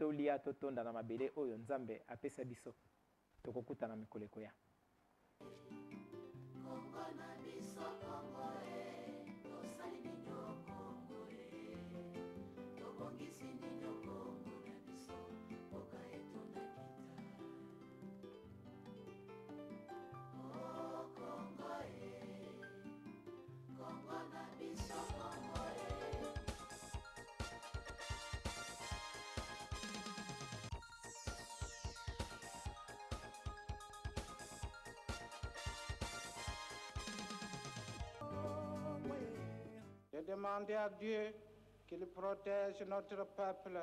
tolia totonda na mabele oyo nzambe apesa biso tokokutana mikolo ekoya. J'ai demandé à Dieu qu'il protège notre peuple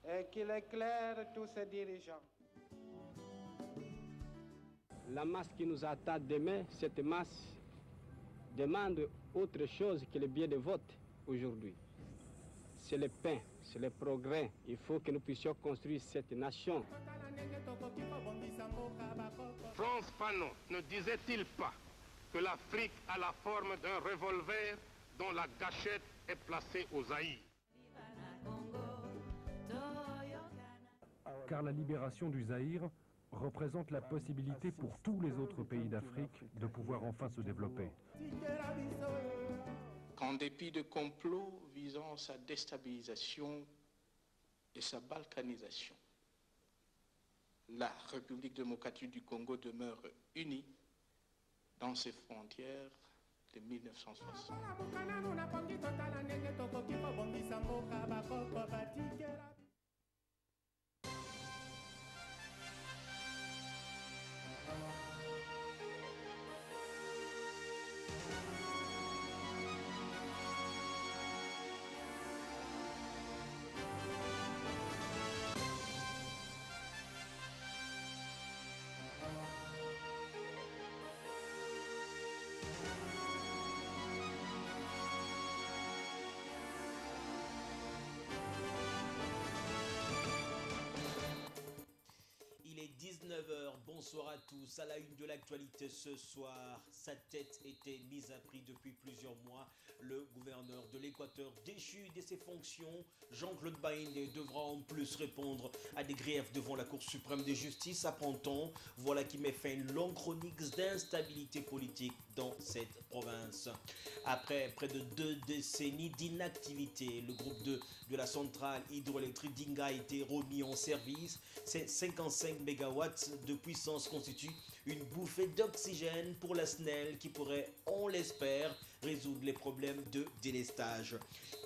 et qu'il éclaire tous ses dirigeants. La masse qui nous attend demain, cette masse demande autre chose que le billet de vote aujourd'hui. C'est le pain, c'est le progrès. Il faut que nous puissions construire cette nation. Frantz Fanon ne disait-il pas que l'Afrique a la forme d'un revolver dont la gâchette est placée au Zaïre? Car la libération du Zaïre représente la possibilité pour tous les autres pays d'Afrique de pouvoir enfin se développer. Qu'en dépit de complots visant sa déstabilisation et sa balkanisation, la République démocratique du Congo demeure unie dans ses frontières de 1960. Il est 19h, bonsoir à tous. À la une de l'actualité ce soir, sa tête était mise à prix depuis plusieurs mois. Le gouverneur de l'Équateur, déchu de ses fonctions, Jean-Claude Baïndé, devra en plus répondre à des griefs devant la Cour suprême de justice, apprend-on. Voilà qui met fin à une longue chronique d'instabilité politique dans cette province. Après près de 2 décennies d'inactivité, le groupe de la centrale hydroélectrique d'Inga a été remis en service. C'est 55 mégawatts de puissance constitue une bouffée d'oxygène pour la SNEL qui pourrait, on l'espère, résoudre les problèmes de délestage.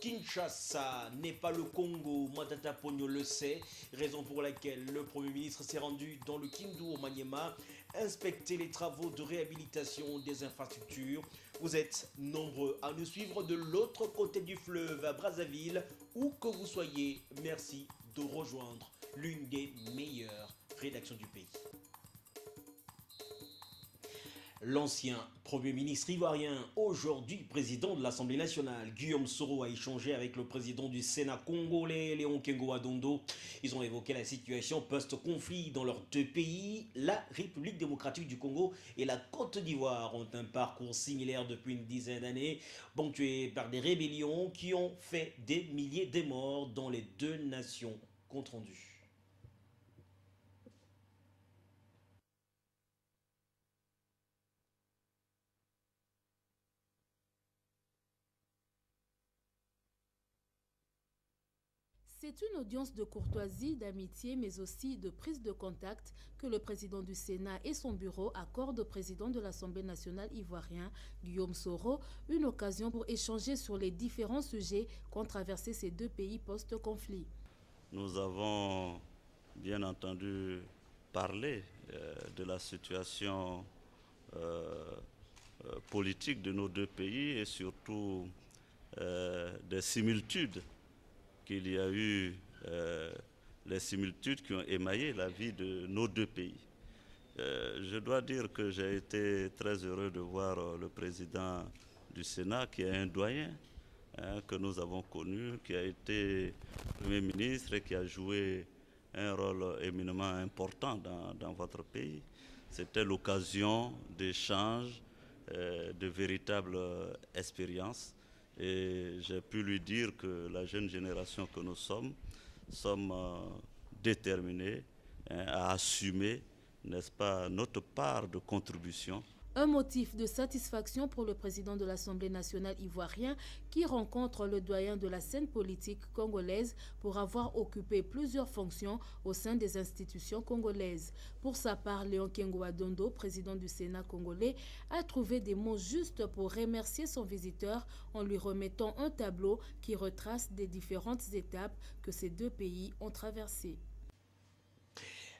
Kinshasa n'est pas le Congo, Matata Ponyo le sait, raison pour laquelle le Premier ministre s'est rendu dans le Kindu au Maniema inspecter les travaux de réhabilitation des infrastructures. Vous êtes nombreux à nous suivre de l'autre côté du fleuve à Brazzaville, où que vous soyez, merci de rejoindre l'une des meilleures rédactions du pays. L'ancien Premier ministre ivoirien, aujourd'hui président de l'Assemblée nationale, Guillaume Soro, a échangé avec le président du Sénat congolais, Léon Kengo Adondo. Ils ont évoqué la situation post-conflit dans leurs deux pays. La République démocratique du Congo et la Côte d'Ivoire ont un parcours similaire depuis une dizaine d'années, ponctué par des rébellions qui ont fait des milliers de morts dans les deux nations compte rendu. C'est une audience de courtoisie, d'amitié, mais aussi de prise de contact que le président du Sénat et son bureau accordent au président de l'Assemblée nationale ivoirien, Guillaume Soro, une occasion pour échanger sur les différents sujets qu'ont traversé ces deux pays post-conflit. Nous avons bien entendu parlé de la situation politique de nos deux pays et surtout des similitudes qu'il y a eu, les similitudes qui ont émaillé la vie de nos deux pays. Je dois dire que j'ai été très heureux de voir le président du Sénat, qui est un doyen, que nous avons connu, qui a été Premier ministre et qui a joué un rôle éminemment important dans votre pays. C'était l'occasion d'échanges, de véritables expériences. Et j'ai pu lui dire que la jeune génération que nous sommes déterminés à assumer, n'est-ce pas, notre part de contribution. Un motif de satisfaction pour le président de l'Assemblée nationale ivoirien qui rencontre le doyen de la scène politique congolaise pour avoir occupé plusieurs fonctions au sein des institutions congolaises. Pour sa part, Léon Kengo-Adondo, président du Sénat congolais, a trouvé des mots justes pour remercier son visiteur en lui remettant un tableau qui retrace les différentes étapes que ces deux pays ont traversées.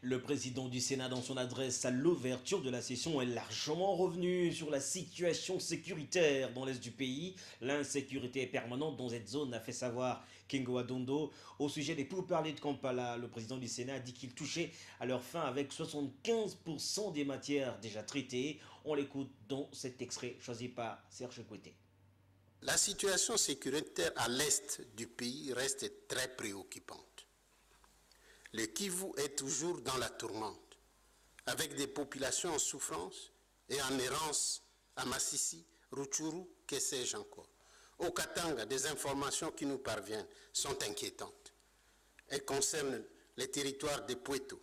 Le président du Sénat, dans son adresse à l'ouverture de la session, est largement revenu sur la situation sécuritaire dans l'est du pays. L'insécurité est permanente dans cette zone, a fait savoir Kengo-Adondo. Au sujet des pourparlers de Kampala, le président du Sénat a dit qu'il touchait à leur fin avec 75% des matières déjà traitées. On l'écoute dans cet extrait choisi par Serge Kouete. La situation sécuritaire à l'est du pays reste très préoccupante. Le Kivu est toujours dans la tourmente, avec des populations en souffrance et en errance à Massissi, Rutshuru, que sais-je encore. Au Katanga, des informations qui nous parviennent sont inquiétantes. Elles concernent les territoires de Pweto,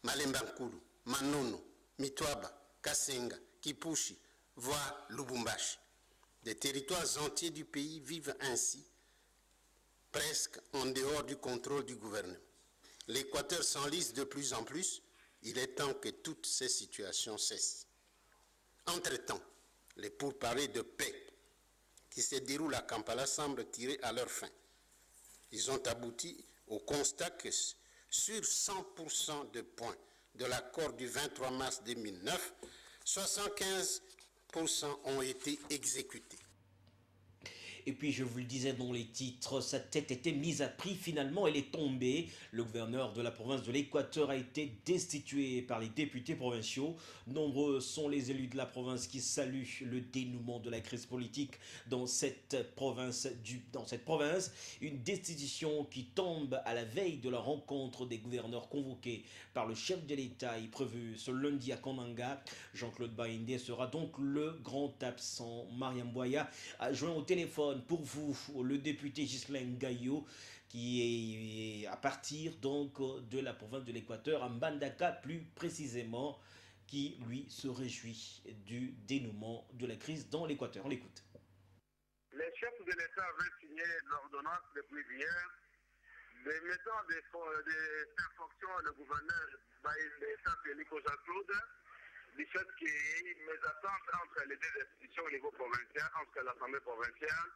Malembankulu, Manono, Mitwaba, Kasenga, Kipushi, voire Lubumbashi. Des territoires entiers du pays vivent ainsi, presque en dehors du contrôle du gouvernement. L'Équateur s'enlise de plus en plus, il est temps que toutes ces situations cessent. Entre-temps, les pourparlers de paix qui se déroulent à Kampala semblent tirer à leur fin. Ils ont abouti au constat que sur 100% de points de l'accord du 23 mars 2009, 75% ont été exécutés. Et puis, je vous le disais dans les titres, sa tête était mise à prix. Finalement, elle est tombée. Le gouverneur de la province de l'Équateur a été destitué par les députés provinciaux. Nombreux sont les élus de la province qui saluent le dénouement de la crise politique dans cette province. Une destitution qui tombe à la veille de la rencontre des gouverneurs convoqués par le chef de l'État et prévue ce lundi à Kananga. Jean-Claude Baïndé sera donc le grand absent. Mariam Boya a joint au téléphone pour vous le député Ghislain Gaillot qui est à partir donc de la province de l'Équateur, à Mbandaka plus précisément, qui lui se réjouit du dénouement de la crise dans l'Équateur. On l'écoute. Les chefs de l'État avaient signé l'ordonnance depuis hier, mettant des faire fonction le gouverneur Baïndé Félix Jean-Claude, du fait qu'il y ait une mésentente entre les deux institutions au niveau provincial, entre l'Assemblée provinciale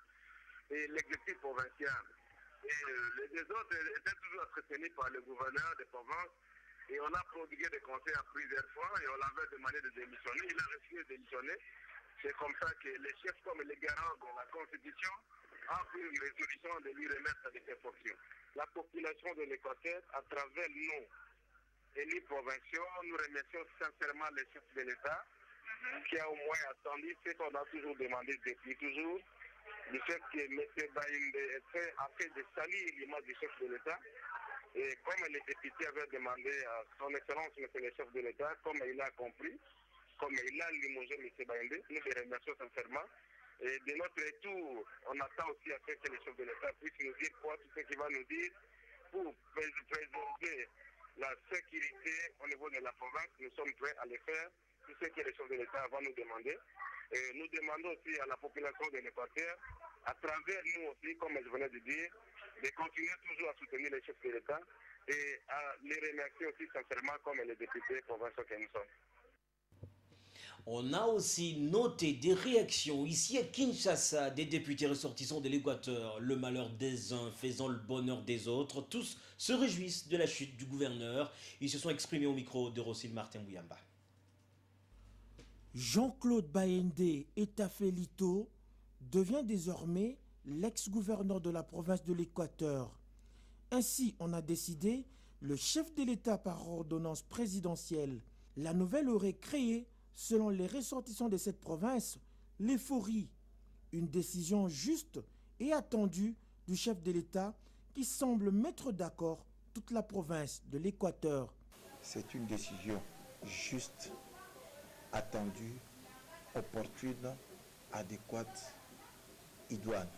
et l'exécutif provincial. Et les deux autres étaient toujours entretenus par le gouverneur des provinces et on a prodigué des conseils à plusieurs fois et on l'avait demandé de démissionner. Il a refusé de démissionner. C'est comme ça que les chefs comme les garants de la Constitution ont pris une résolution de lui remettre de ses fonctions. La population de l'Équateur, à travers nous, élus provinciaux, nous remercions sincèrement les chefs de l'État qui a au moins attendu ce qu'on a toujours demandé depuis toujours, du fait que M. Baïndé a fait de salir l'image du chef de l'État. Et comme les députés avaient demandé à son Excellence, M. le chef de l'État, comme il a compris, comme il a limogé M. Baïndé, nous les remercions sincèrement. Et de notre retour, on attend aussi à ce que le chef de l'État puisse nous dire quoi, tout ce qu'il va nous dire pour préserver la sécurité au niveau de la province. Nous sommes prêts à le faire, tout ce que le chef de l'État va nous demander. Et nous demandons aussi à la population de l'Équateur, à travers nous aussi, comme je venais de dire, de continuer toujours à soutenir les chefs de l'État et à les remercier aussi sincèrement comme les députés provinciaux que nous sommes. On a aussi noté des réactions ici à Kinshasa des députés ressortissants de l'Équateur. Le malheur des uns faisant le bonheur des autres. Tous se réjouissent de la chute du gouverneur. Ils se sont exprimés au micro de Rossine Martin Bouyamba. Jean-Claude Baïndé Etafelito devient désormais l'ex-gouverneur de la province de l'Équateur. Ainsi, on a décidé, le chef de l'État par ordonnance présidentielle. La nouvelle aurait créé, selon les ressortissants de cette province, l'euphorie. Une décision juste et attendue du chef de l'État qui semble mettre d'accord toute la province de l'Équateur. C'est une décision juste, attendue, opportune, adéquate, idoine.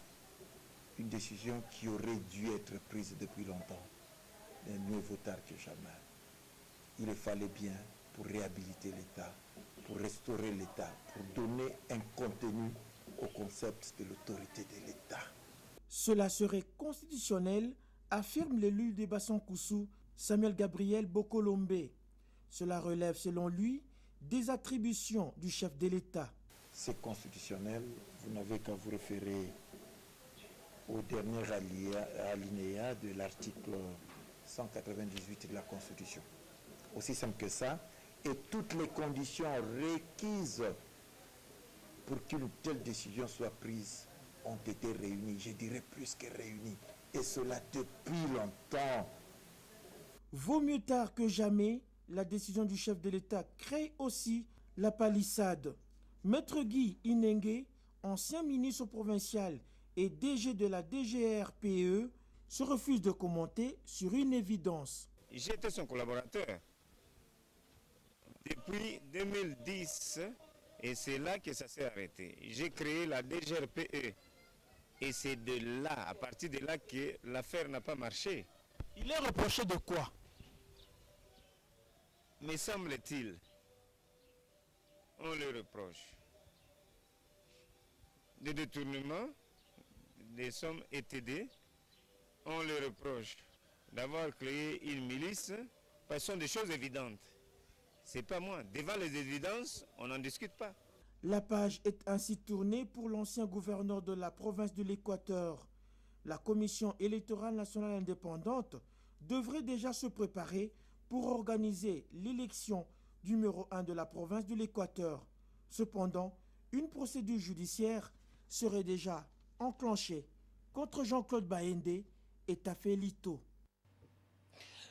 Une décision qui aurait dû être prise depuis longtemps. mais mieux vaut tard que jamais. Il le fallait bien pour réhabiliter l'État, pour restaurer l'État, pour donner un contenu au concept de l'autorité de l'État. Cela serait constitutionnel, affirme l'élu de Bassankoussou, Samuel Gabriel Bokolombe. Cela relève selon lui des attributions du chef de l'État. C'est constitutionnel, vous n'avez qu'à vous référer au dernier alinéa de l'article 198 de la Constitution. Aussi simple que ça, et toutes les conditions requises pour qu'une telle décision soit prise ont été réunies, je dirais plus que réunies, et cela depuis longtemps. Vaut mieux tard que jamais, la décision du chef de l'État crée aussi la palissade. Maître Guy Inengue, ancien ministre provincial et DG de la DGRPE, se refuse de commenter sur une évidence. J'étais son collaborateur depuis 2010 et c'est là que ça s'est arrêté. J'ai créé la DGRPE et c'est de là, à partir de là, que l'affaire n'a pas marché. Il est reproché de quoi? Me semble-t-il, on le reproche de détournement des sommes ETD, on le reproche d'avoir créé une milice, parce que ce sont des choses évidentes. C'est pas moi. Devant les évidences, on n'en discute pas. La page est ainsi tournée pour l'ancien gouverneur de la province de l'Équateur. La Commission électorale nationale indépendante devrait déjà se préparer pour organiser l'élection du numéro 1 de la province de l'Équateur. Cependant, une procédure judiciaire serait déjà enclenchée contre Jean-Claude Baende et Tafé Lito.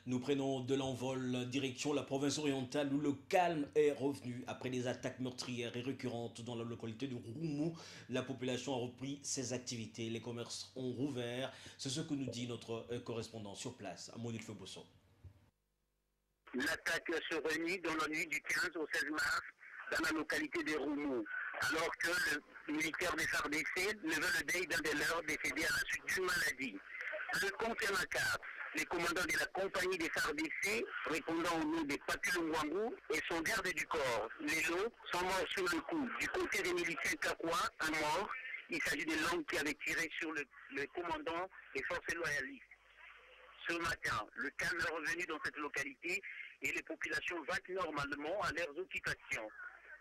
Nous prenons de l'envol direction la province orientale où le calme est revenu après des attaques meurtrières et récurrentes dans la localité de Roumou. La population a repris ses activités, les commerces ont rouvert. C'est ce que nous dit notre correspondant sur place, Monique Febosso. L'attaque se réunit dans la nuit du 15 au 16 mars dans la localité de Roumou, alors que le militaire des FARDC levait le deuil d'un des leurs décédé à la suite d'une maladie. Le compte est macabre. Les commandants de la compagnie des FARDC, répondant au nom des Papilongwangou, et son garde du corps, les lots, sont morts sur le coup. Du côté des miliciens Kakwa, un mort. Il s'agit de l'homme qui avait tiré sur le commandant des forces loyalistes. Ce matin, le calme est revenu dans cette localité et les populations vaquent normalement à leurs occupations.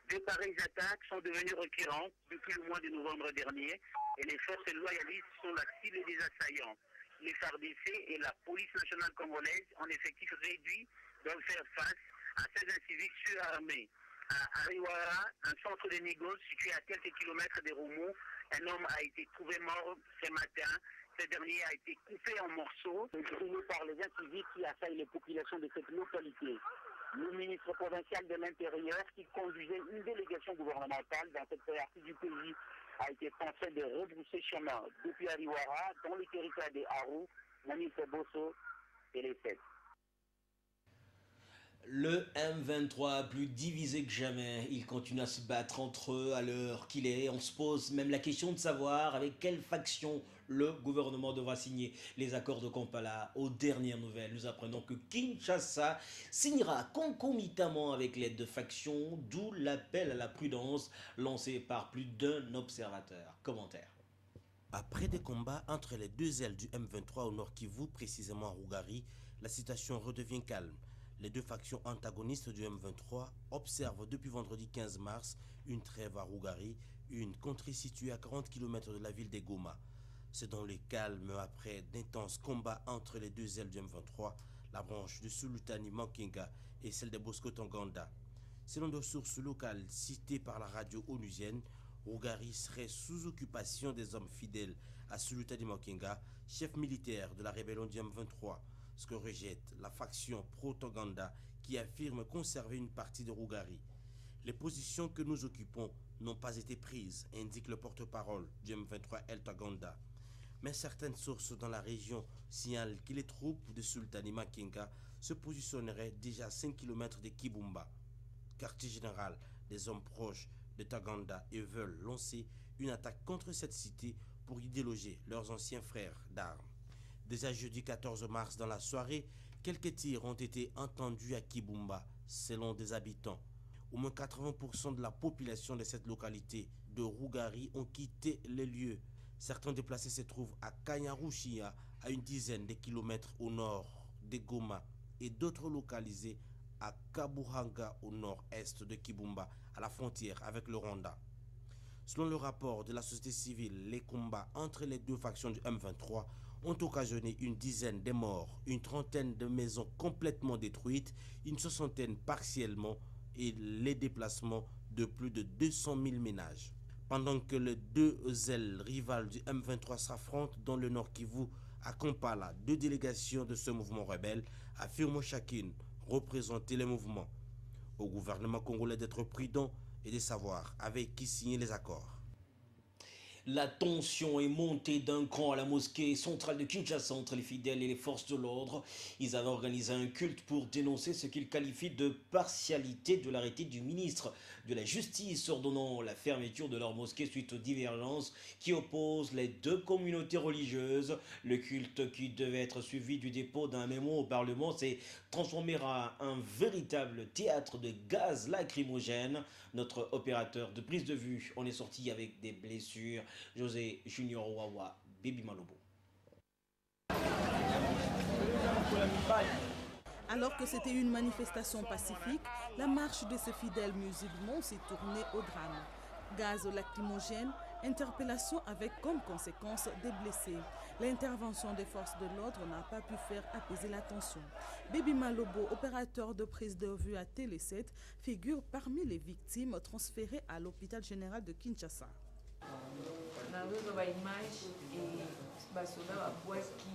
De pareilles attaques sont devenues récurrentes depuis le mois de novembre dernier et les forces loyalistes sont la cible des assaillants. Les FARDC et la police nationale congolaise, en effectif réduit, doivent faire face à ces inciviques surarmés. À Ariwara, un centre de négoce situé à quelques kilomètres de Roumou, un homme a été trouvé mort ce matin. Ce dernier a été coupé en morceaux, créé par les inciviques qui assaillent les populations de cette localité. Le ministre provincial de l'Intérieur, qui conduisait une délégation gouvernementale dans cette partie du pays, a été forcé de rebrousser chemin depuis Ariwara, dans le territoire des Haru, Monique Bosso et les 7. Le M23 plus divisé que jamais, il continue à se battre entre eux à l'heure qu'il est. On se pose même la question de savoir avec quelle faction le gouvernement devra signer les accords de Kampala. Aux dernières nouvelles, nous apprenons que Kinshasa signera concomitamment avec l'aide de factions, d'où l'appel à la prudence lancé par plus d'un observateur. Commentaire. Après des combats entre les deux ailes du M23 au Nord Kivu, précisément à Rougari, la situation redevient calme. Les deux factions antagonistes du M23 observent depuis vendredi 15 mars une trêve à Rougari, une contrée située à 40 km de la ville de Goma. C'est dans le calme après d'intenses combats entre les deux ailes du M23, la branche de Sultani Makenga et celle de Bosco Tanganda. Selon des sources locales citées par la radio onusienne, Rougari serait sous occupation des hommes fidèles à Sultani Makenga, chef militaire de la rébellion du M23. Ce que rejette la faction pro-Tanganda qui affirme conserver une partie de Rougari. Les positions que nous occupons n'ont pas été prises, indique le porte-parole du M23 El Taganda. Mais certaines sources dans la région signalent que les troupes de Sultani Makenga se positionneraient déjà à 5 km de Kibumba, quartier général des hommes proches de Taganda, et veulent lancer une attaque contre cette cité pour y déloger leurs anciens frères d'armes. Déjà jeudi 14 mars dans la soirée, Quelques tirs ont été entendus à Kibumba, selon des habitants. Au moins 80% de la population de cette localité de Rougari ont quitté les lieux. Certains déplacés se trouvent à Kanyarushia, à une dizaine de kilomètres au nord de Goma, et d'autres localisés à Kabuhanga, au nord-est de Kibumba, à la frontière avec le Rwanda. Selon le rapport de la société civile, les combats entre les deux factions du M23 ont occasionné une dizaine de morts, une trentaine de maisons complètement détruites, une soixantaine partiellement et les déplacements de plus de 200 000 ménages. Pendant que les deux ailes rivales du M23 s'affrontent dans le Nord Kivu, à Kampala, deux délégations de ce mouvement rebelle affirment chacune représenter le mouvement. Au gouvernement congolais d'être prudent et de savoir avec qui signer les accords. La tension est montée d'un cran à la mosquée centrale de Kinshasa entre les fidèles et les forces de l'ordre. Ils avaient organisé un culte pour dénoncer ce qu'ils qualifient de partialité de l'arrêté du ministre de la Justice ordonnant la fermeture de leur mosquée suite aux divergences qui opposent les deux communautés religieuses. Le culte qui devait être suivi du dépôt d'un mémo au Parlement s'est transformé en un véritable théâtre de gaz lacrymogène. Notre opérateur de prise de vue en est sorti avec des blessures. José Junior Wawa, Baby Malobo. Alors que c'était une manifestation pacifique, la marche de ces fidèles musulmans s'est tournée au drame. Gaz lacrymogène, interpellation avec comme conséquence des blessés. L'intervention des forces de l'ordre n'a pas pu faire apaiser la tension. Baby Malobo, opérateur de prise de vue à Télé 7, figure parmi les victimes transférées à l'hôpital général de Kinshasa. Nazozo ba image et basoda babwaki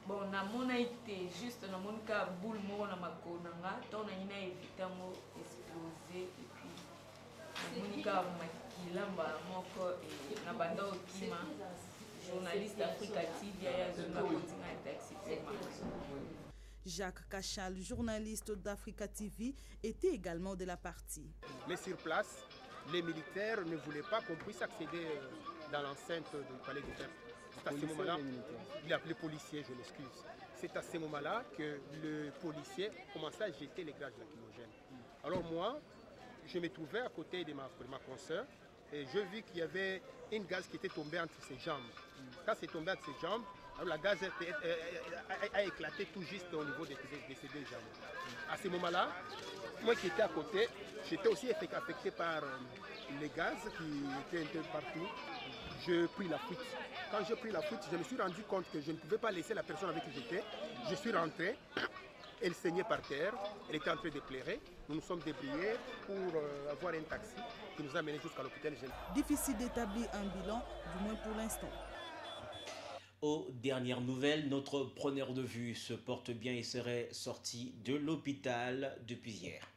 bon namona ite juste namona ka boule moko na makona nga to na ina evita mo exploser et puis namoni ka makilamba moko et na banda okima journaliste Africa TV ya zona continent taxi. Jacques Cachal, journaliste d'Africa TV, était également de la partie. Mais sur place, les militaires ne voulaient pas qu'on puisse accéder dans l'enceinte du palais du peuple. C'est à ce moment-là, les policiers, je m'excuse. C'est à ce moment-là que le policier commençait à jeter les gaz lacrymogènes. Alors moi, je me trouvais à côté de ma consoeur et je vis qu'il y avait une gaz qui était tombée entre ses jambes. Quand c'est tombé entre ses jambes, alors la gaz a éclaté tout juste au niveau de ses deux jambes. À ce moment-là, moi qui étais à côté, j'étais aussi affecté par les gaz qui étaient un peu partout. Je pris la fuite. Quand j'ai pris la fuite, je me suis rendu compte que je ne pouvais pas laisser la personne avec qui j'étais. Je suis rentré, elle saignait par terre, elle était en train de pleurer. Nous nous sommes débrouillés pour avoir un taxi qui nous a menés jusqu'à l'hôpital. Difficile d'établir un bilan, du moins pour l'instant. Aux dernières nouvelles, notre preneur de vue se porte bien et serait sorti de l'hôpital depuis hier.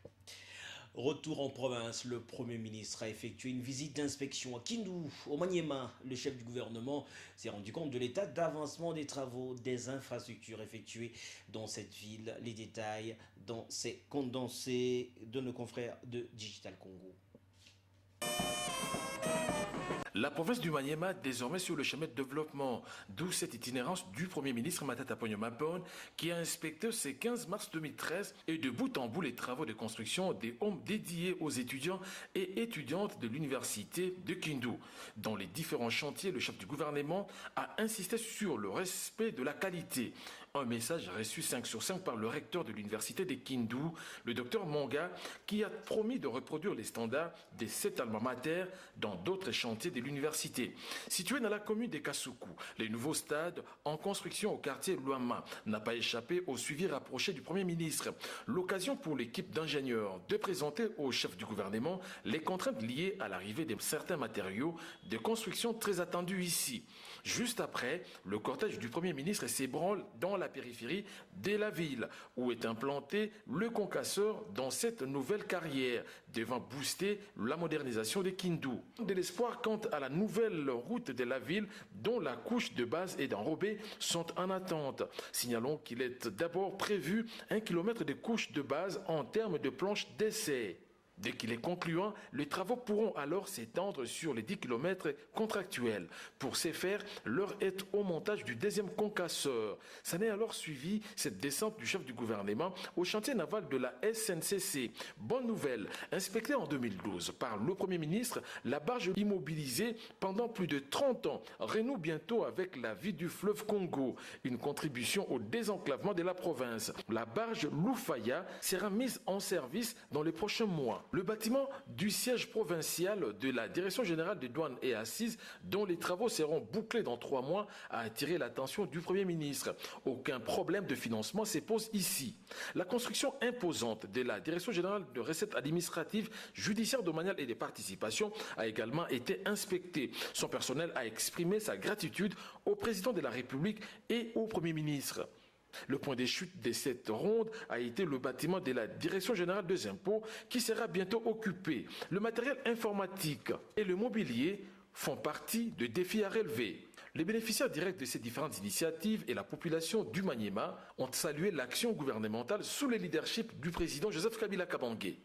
Retour en province, le Premier ministre a effectué une visite d'inspection à Kindu, au Maniema. Le chef du gouvernement s'est rendu compte de l'état d'avancement des travaux des infrastructures effectuées dans cette ville. Les détails dans ces condensés de nos confrères de Digital Congo. La province du Maniema, désormais sur le chemin de développement, d'où cette itinérance du Premier ministre Matata Ponyo Mapone, qui a inspecté ce 15 mars 2013 et de bout en bout les travaux de construction des homes dédiés aux étudiants et étudiantes de l'université de Kindu. Dans les différents chantiers, le chef du gouvernement a insisté sur le respect de la qualité. Un message reçu 5 sur 5 par le recteur de l'université de Kindu, le docteur Monga, qui a promis de reproduire les standards des 7 alma mater dans d'autres chantiers de l'université. Situé dans la commune de Kasuku, les nouveaux stades en construction au quartier Luama n'a pas échappé au suivi rapproché du Premier ministre. L'occasion pour l'équipe d'ingénieurs de présenter au chef du gouvernement les contraintes liées à l'arrivée de certains matériaux de construction très attendus ici. Juste après, le cortège du Premier ministre s'ébranle dans la périphérie de la ville, où est implanté le concasseur dans cette nouvelle carrière, devant booster la modernisation de Kindu. De l'espoir quant à la nouvelle route de la ville, dont la couche de base et d'enrobé sont en attente. Signalons qu'il est d'abord prévu 1 kilomètre de couche de base en termes de planches d'essai. Dès qu'il est concluant, les travaux pourront alors s'étendre sur les 10 km contractuels. Pour ces faire, l'heure est au montage du deuxième concasseur. Ça n'est alors suivi cette descente du chef du gouvernement au chantier naval de la SNCC. Bonne nouvelle, inspectée en 2012 par le Premier ministre, la barge immobilisée pendant plus de 30 ans renoue bientôt avec la vie du fleuve Congo, une contribution au désenclavement de la province. La barge Loufaya sera mise en service dans les prochains mois. Le bâtiment du siège provincial de la Direction générale des douanes et assises, dont les travaux seront bouclés dans 3 mois, a attiré l'attention du Premier ministre. Aucun problème de financement se pose ici. La construction imposante de la Direction générale de recettes administratives, judiciaires, domaniales et des participations a également été inspectée. Son personnel a exprimé sa gratitude au président de la République et au Premier ministre. Le point de chute de cette ronde a été le bâtiment de la Direction générale des impôts qui sera bientôt occupé. Le matériel informatique et le mobilier font partie de défis à relever. Les bénéficiaires directs de ces différentes initiatives et la population du Maniema ont salué l'action gouvernementale sous le leadership du président Joseph Kabila Kabange.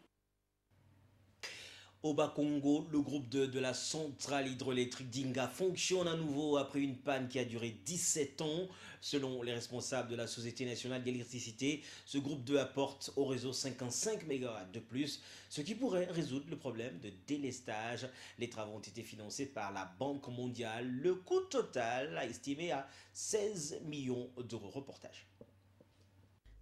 Au Bas-Congo, le groupe de la centrale hydroélectrique d'Inga fonctionne à nouveau après une panne qui a duré 17 ans. Selon les responsables de la Société nationale d'électricité, ce groupe 2 apporte au réseau 55 MW de plus, ce qui pourrait résoudre le problème de délestage. Les travaux ont été financés par la Banque mondiale. Le coût total a estimé à 16 millions d'euros. Reportage.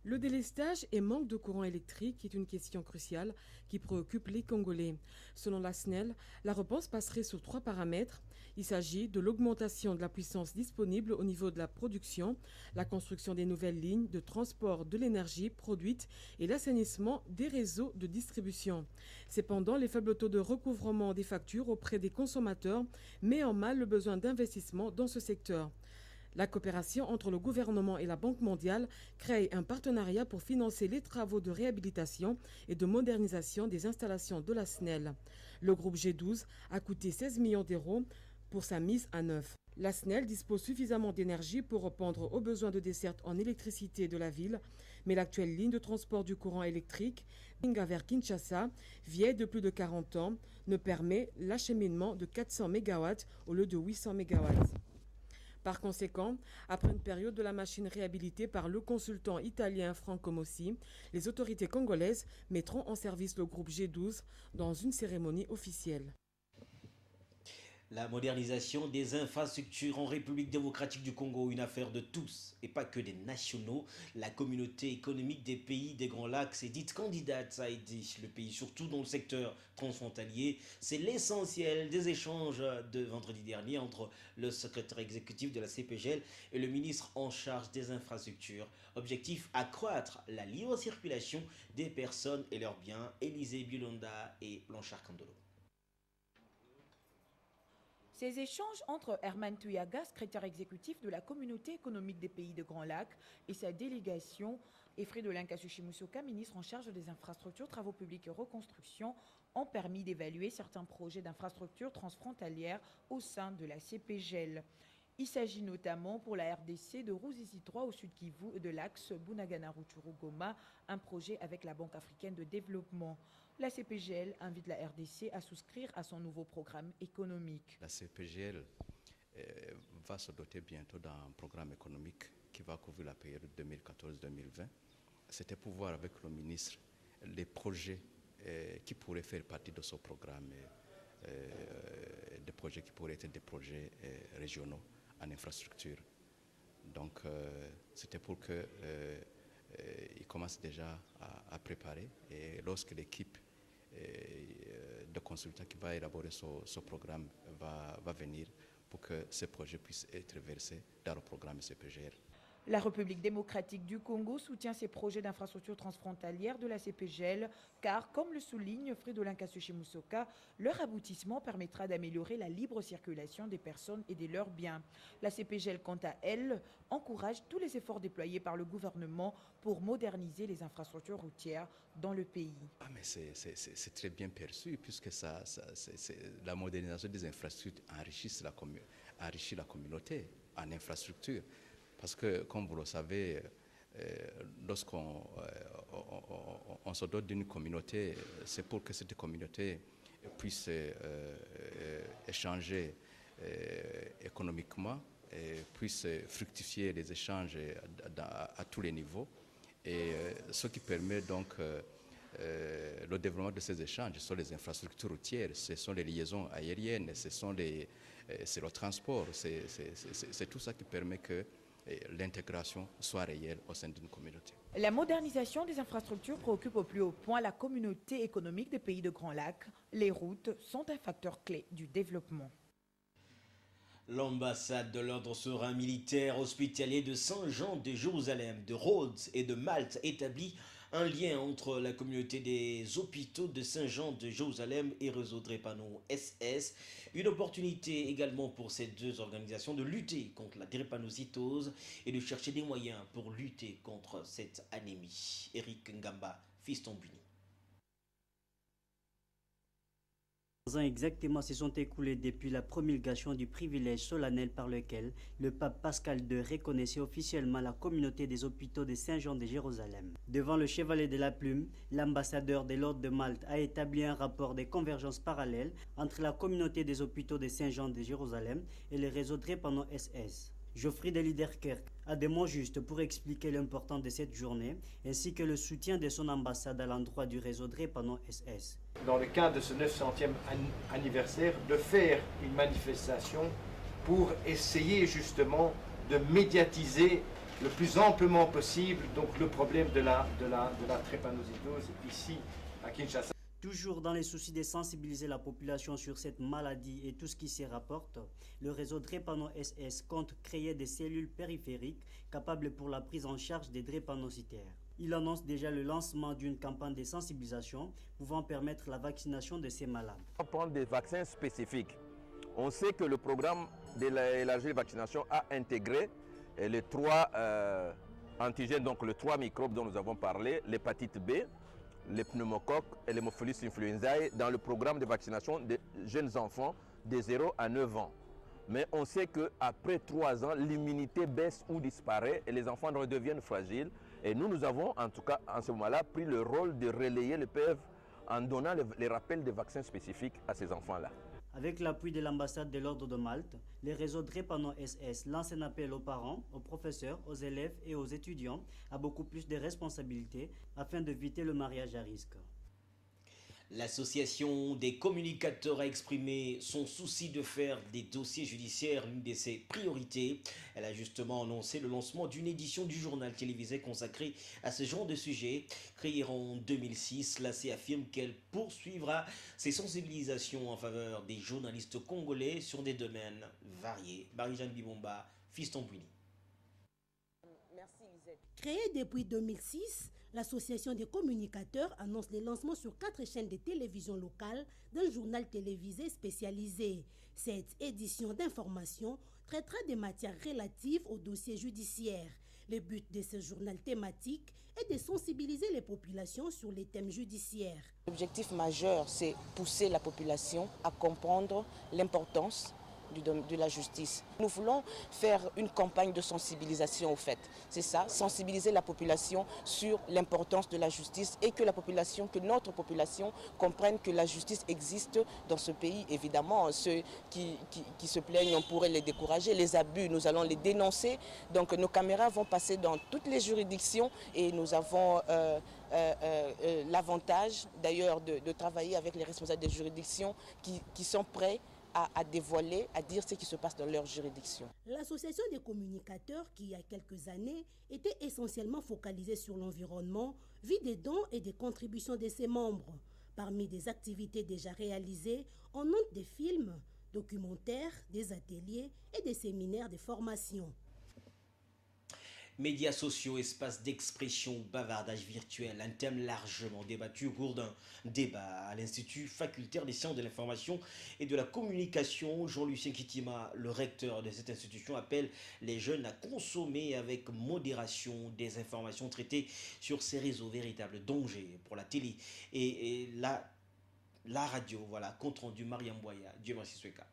Le délestage et manque de courant électrique est une question cruciale qui préoccupe les Congolais. Selon la SNEL, la réponse passerait sur 3 paramètres. Il s'agit de l'augmentation de la puissance disponible au niveau de la production, la construction des nouvelles lignes de transport de l'énergie produite et l'assainissement des réseaux de distribution. Cependant, les faibles taux de recouvrement des factures auprès des consommateurs mettent en mal le besoin d'investissement dans ce secteur. La coopération entre le gouvernement et la Banque mondiale crée un partenariat pour financer les travaux de réhabilitation et de modernisation des installations de la SNEL. Le groupe G12 a coûté 16 millions d'euros pour sa mise à neuf. La SNEL dispose suffisamment d'énergie pour répondre aux besoins de desserte en électricité de la ville, mais l'actuelle ligne de transport du courant électrique, Inga vers Kinshasa, vieille de plus de 40 ans, ne permet l'acheminement de 400 MW au lieu de 800 MW. Par conséquent, après une période de la machine réhabilitée par le consultant italien Franco Mossi, les autorités congolaises mettront en service le groupe G12 dans une cérémonie officielle. La modernisation des infrastructures en République démocratique du Congo, une affaire de tous et pas que des nationaux. La communauté économique des pays des Grands Lacs s'est dite candidate à aider le pays, surtout dans le secteur transfrontalier. C'est l'essentiel des échanges de vendredi dernier entre le secrétaire exécutif de la CPGL et le ministre en charge des infrastructures. Objectif, accroître la libre circulation des personnes et leurs biens. Élisée Bilonda et Blanchard Kandolo. Ces échanges entre Herman Tuyaga, secrétaire exécutif de la communauté économique des pays de Grands Lacs, et sa délégation, et Fridolin Kassushi-Musoka, ministre en charge des infrastructures, travaux publics et reconstruction, ont permis d'évaluer certains projets d'infrastructures transfrontalières au sein de la CPGL. Il s'agit notamment pour la RDC de Ruzizi 3 au sud Kivu et de l'axe Bunagana-Ruchuru-Goma, un projet avec la Banque africaine de développement. La CPGL invite la RDC à souscrire à son nouveau programme économique. La CPGL va se doter bientôt d'un programme économique qui va couvrir la période 2014-2020. C'était pour voir avec le ministre les projets qui pourraient faire partie de ce programme, des projets qui pourraient être des projets régionaux en infrastructure. Donc c'était pour qu'ils commencent déjà à préparer, et lorsque l'équipe de consultants qui va élaborer ce programme va venir pour que ces projets puissent être versés dans le programme CPGL. La République démocratique du Congo soutient ces projets d'infrastructures transfrontalières de la CPGL car, comme le souligne Fridolin Kassushi-Musoka, leur aboutissement permettra d'améliorer la libre circulation des personnes et de leurs biens. La CPGL, quant à elle, encourage tous les efforts déployés par le gouvernement pour moderniser les infrastructures routières dans le pays. Ah, mais c'est très bien perçu puisque la modernisation des infrastructures enrichit la communauté en infrastructure. Parce que, comme vous le savez, lorsqu'on on se dote d'une communauté, c'est pour que cette communauté puisse échanger économiquement, et puisse fructifier les échanges à tous les niveaux. Et ce qui permet donc le développement de ces échanges, ce sont les infrastructures routières, ce sont les liaisons aériennes, c'est le transport, c'est tout ça qui permet que l'intégration soit réelle au sein d'une communauté. La modernisation des infrastructures préoccupe au plus haut point la communauté économique des pays de Grand Lac. Les routes sont un facteur clé du développement. L'ambassade de l'ordre serein militaire hospitalier de Saint-Jean de Jérusalem, de Rhodes et de Malte établit un lien entre la communauté des hôpitaux de Saint-Jean de Jérusalem et Réseau Drépano SS. Une opportunité également pour ces deux organisations de lutter contre la drépanocytose et de chercher des moyens pour lutter contre cette anémie. Eric Ngamba, Fiston Buni. Exactement se sont écoulés depuis la promulgation du privilège solennel par lequel le pape Pascal II reconnaissait officiellement la communauté des hôpitaux de Saint-Jean de Jérusalem. Devant le chevalier de la plume, l'ambassadeur de l'ordre de Malte a établi un rapport de convergence parallèle entre la communauté des hôpitaux de Saint-Jean de Jérusalem et le réseau Drépano SS. Geoffrey de Liederkerk a des mots justes pour expliquer l'importance de cette journée ainsi que le soutien de son ambassade à l'endroit du réseau Drépano SS. Dans le cadre de ce 900e anniversaire, de faire une manifestation pour essayer justement de médiatiser le plus amplement possible donc le problème de la drépanocytose ici à Kinshasa. Toujours dans les soucis de sensibiliser la population sur cette maladie et tout ce qui s'y rapporte, le réseau Drépano SS compte créer des cellules périphériques capables pour la prise en charge des drépanocytaires. Il annonce déjà le lancement d'une campagne de sensibilisation pouvant permettre la vaccination de ces malades. On prend des vaccins spécifiques. On sait que le programme d'élargie de vaccination a intégré les 3 antigènes, donc les 3 microbes dont nous avons parlé, l'hépatite B, les pneumocoques et l'hémophilus influenzae dans le programme de vaccination des jeunes enfants de 0 à 9 ans. Mais on sait qu'après 3 ans, l'immunité baisse ou disparaît et les enfants redeviennent fragiles. Et nous avons en tout cas en ce moment-là pris le rôle de relayer le PEV en donnant les rappels des vaccins spécifiques à ces enfants-là. Avec l'appui de l'ambassade de l'ordre de Malte, le réseau Drépano SS lance un appel aux parents, aux professeurs, aux élèves et aux étudiants à beaucoup plus de responsabilités afin d'éviter le mariage à risque. L'association des communicateurs a exprimé son souci de faire des dossiers judiciaires l'une de ses priorités. Elle a justement annoncé le lancement d'une édition du journal télévisé consacré à ce genre de sujet. Créée en 2006, l'AC affirme qu'elle poursuivra ses sensibilisations en faveur des journalistes congolais sur des domaines variés. Marie-Jeanne Bibomba, Fiston Buni. Merci Lisette. Créée depuis 2006, l'Association des communicateurs annonce le lancement sur 4 chaînes de télévision locales d'un journal télévisé spécialisé. Cette édition d'information traitera des matières relatives aux dossiers judiciaires. Le but de ce journal thématique est de sensibiliser les populations sur les thèmes judiciaires. L'objectif majeur, c'est pousser la population à comprendre l'importance de la justice. Nous voulons faire une campagne de sensibilisation au fait. C'est ça, sensibiliser la population sur l'importance de la justice et que notre population comprenne que la justice existe dans ce pays. Évidemment, ceux qui se plaignent, on pourrait les décourager. Les abus, nous allons les dénoncer. Donc nos caméras vont passer dans toutes les juridictions et nous avons l'avantage d'ailleurs de travailler avec les responsables des juridictions qui sont prêts à dévoiler, à dire ce qui se passe dans leur juridiction. L'association des communicateurs, qui il y a quelques années était essentiellement focalisée sur l'environnement, vit des dons et des contributions de ses membres. Parmi des activités déjà réalisées, on note des films, documentaires, des ateliers et des séminaires de formation. Médias sociaux, espaces d'expression, bavardage virtuel, un thème largement débattu au cours d'un débat à l'Institut facultaire des sciences de l'information et de la communication. Jean-Lucien Kitima, le recteur de cette institution, appelle les jeunes à consommer avec modération des informations traitées sur ces réseaux, véritables dangers pour la télé et la radio. Voilà, compte rendu Mariam Boya, Dieu merci Sweka.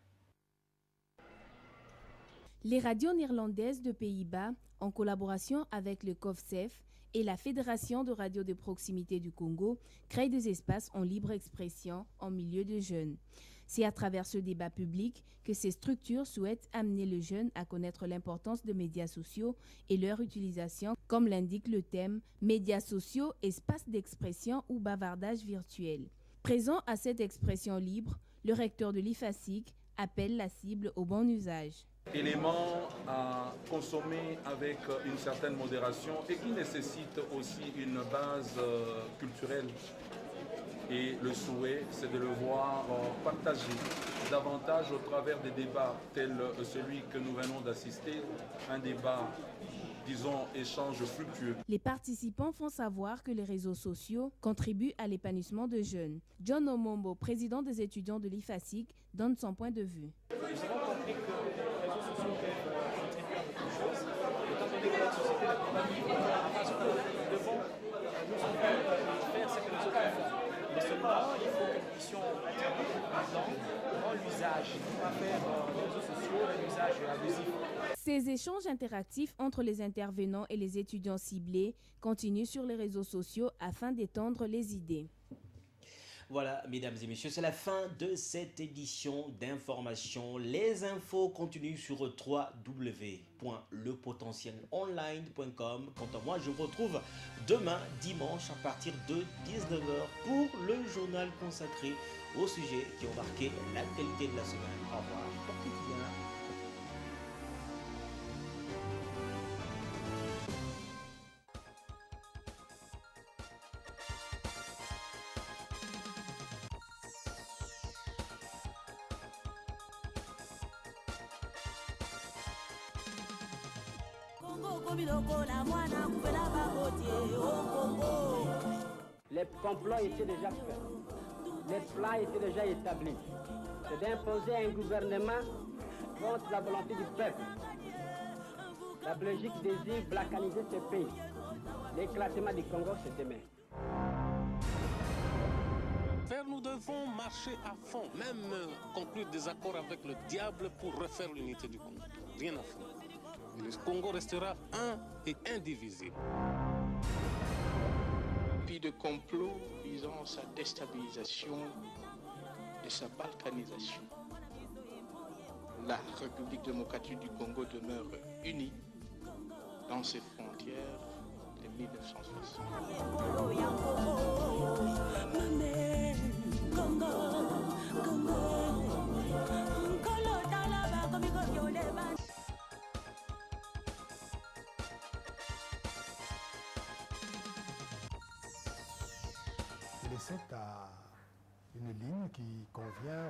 Les radios néerlandaises de Pays-Bas, en collaboration avec le COFCEF, et la Fédération de radio de proximité du Congo créent des espaces en libre expression en milieu de jeunes. C'est à travers ce débat public que ces structures souhaitent amener le jeune à connaître l'importance des médias sociaux et leur utilisation, comme l'indique le thème « Médias sociaux, espaces d'expression ou bavardage virtuel ». Présent à cette expression libre, le recteur de l'IFASIC appelle la cible au bon usage. Éléments à consommer avec une certaine modération et qui nécessitent aussi une base culturelle. Et le souhait, c'est de le voir partagé davantage au travers des débats tels celui que nous venons d'assister, un débat, disons, échange fructueux. Les participants font savoir que les réseaux sociaux contribuent à l'épanouissement de jeunes. John Omombo, président des étudiants de l'IFASIC, donne son point de vue. Nous avons compris que les réseaux sociaux peuvent contribuer à beaucoup de choses. Étant donné que notre société n'est pas libre, nous devons nous faire ce que les autres font. Mais seulement, il faut que nous puissions être prudents dans l'usage, pas faire les réseaux sociaux un usage abusif. Ces échanges interactifs entre les intervenants et les étudiants ciblés continuent sur les réseaux sociaux afin d'étendre les idées. Voilà, mesdames et messieurs, c'est la fin de cette édition d'information. Les infos continuent sur www.lepotentielonline.com. Quant à moi, je vous retrouve demain, dimanche, à partir de 19h pour le journal consacré aux sujets qui ont marqué l'actualité de la semaine. Au revoir. Portez-vous bien. Les complots étaient déjà faits, les plans étaient déjà établis. C'est d'imposer un gouvernement contre la volonté du peuple. La Belgique désire balkaniser ce pays. L'éclatement du Congo, c'est demain. Nous devons marcher à fond, même conclure des accords avec le diable pour refaire l'unité du Congo. Rien à faire. Le Congo restera un et indivisible. Puis de complot visant sa déstabilisation et sa balkanisation. La République démocratique du Congo demeure unie dans ses frontières de 1960. C'est à une ligne qui convient